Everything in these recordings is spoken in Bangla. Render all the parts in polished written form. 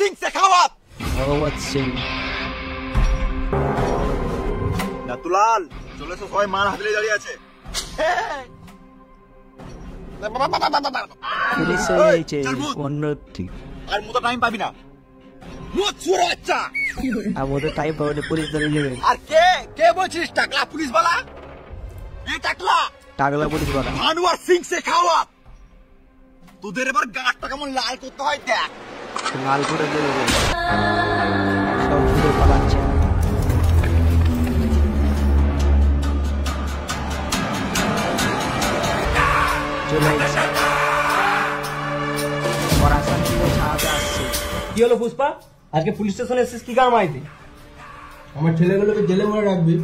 सिंह शेखावत। ভগবত সিং নাতুলাল চলে এসো, সবাই মার হাতে দাঁড়িয়ে আছে। পুলিশ এসেছে অন্য ঠিক আর মতো টাইম পাবি না, মুখ ছুড়ে বাচ্চা। আর ওদের টাইম পাবে পুলিশ ধরে নেবে। আর কে কে বলছিস টাকলা পুলিশ বালা? এই টাকলা টাকলা পুলিশ বলা ভানুয়ার সিং শেখাওয়াত। তোদের এবার গাঁটটা কেমন লাল করতে হয় দেখ। লাল করে দেবে সব ছুটে পালাচ্ছে। চলে এসেছে পড়াশোনা ছাড়াতে আসছে। কি হলো পুষ্পা, আজকে পুলিশ স্টেশনে এসেছিস কি কাম আইতে? আমার ছেলেগুলোকে জেলে মরে রাখবি,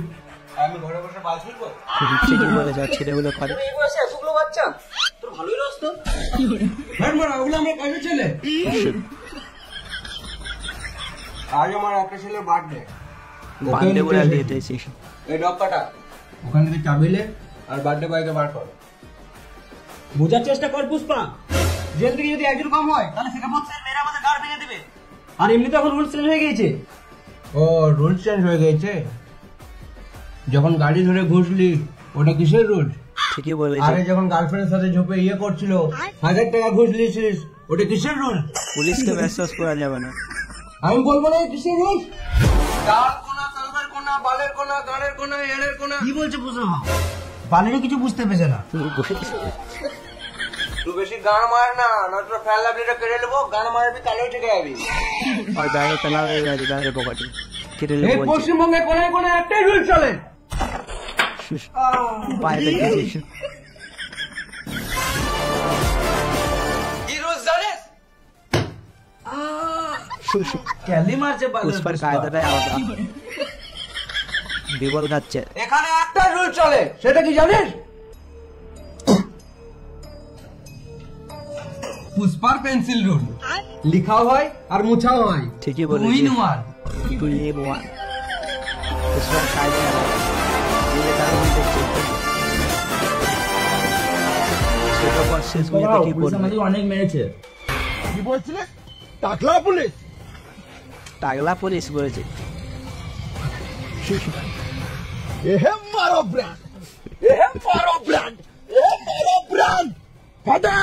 আমি ঘরে বসে বাল ছুটবো? ইচ্ছে কি বলে যা ছেলেগুলো করে। এই বয়সে এতগুলো বাচ্চা, তোর ভালোই রস তো। ওগুলো আমার কাজের ছেলে। আজ আমার একটা ছেলের বার্থডে, বান্ধে বলে দিয়ে দিয়েছিস। এই ডক্কাটা ওখান থেকে চাবিলে আর বার্থডে বয়কে বার কর। বোঝার চেষ্টা কর পুষ্পা, জেল থেকে যদি একজন কম হয় তাহলে সেটা বলছেন মেয়েরা আমাদের গাড় ভেঙে দেবে। আর এমনিতে এখন রুলস চেঞ্জ হয়ে গেছে। ও রুলস চেঞ্জ হয়ে গেছে? যখন গাড়ি ধরে ঘুষলি ওটা কিসের রুল? ঠিকই বলেছিস। আরে যখন গার্লফ্রেন্ডের সাথে ঝোপে ইয়ে করছিল 1000 টাকা ঘুষ লিয়েছিস, ওটা কিসের রুল? পুলিশকে বিশ্বাস করা যাবে না। আমি বলবো না কিসের রুল? ডাল কোনা, তালবার কোনা, বালের কোনা, গাড়ের কোনা, এড়ের কোনা। কি বলছে পুষ্পা? বালেরও কিছু বুঝতে পেরেছে না। তুই বেশি গান মার না, নয়তো ফ্যান লাভলিটা কেড়ে নেবো। গান মারবি তাহলেও ঠিক যাবি। আর ব্যাগে পেলা হয়ে গেছে ব্যাগের পকেটে কেটে এই নেবো বলছে। পশ্চিমবঙ্গে কোনায় কোনায় একটাই রুল চলে। বাইরে গেছিস কি রুল জানিস? ক্যালি মারছে পুষ্পার কায়দাটাই আলাদা। বিপদ খাচ্ছে। এখানে একটা রুল চলে, সেটা কি জানিস? পুষ্পার পেন্সিল রুল, লিখাও হয় আর মুছাও হয়। ঠিকই বলেছিস। তুই এই বোয়া পুষ্পার কায়দা আলাদা। যে কারণে দেখছি সেটা পর শেষ হয়ে কি করবে। অনেক মেরেছে। কি বলছিলে? টাকলা পুলিশ? টাগলা পুলিশ বলেছে। এহে মারো ব্র্যান্ড, এহে মারো ব্র্যান্ড, এহে মারো ব্র্যান্ড। ফাটা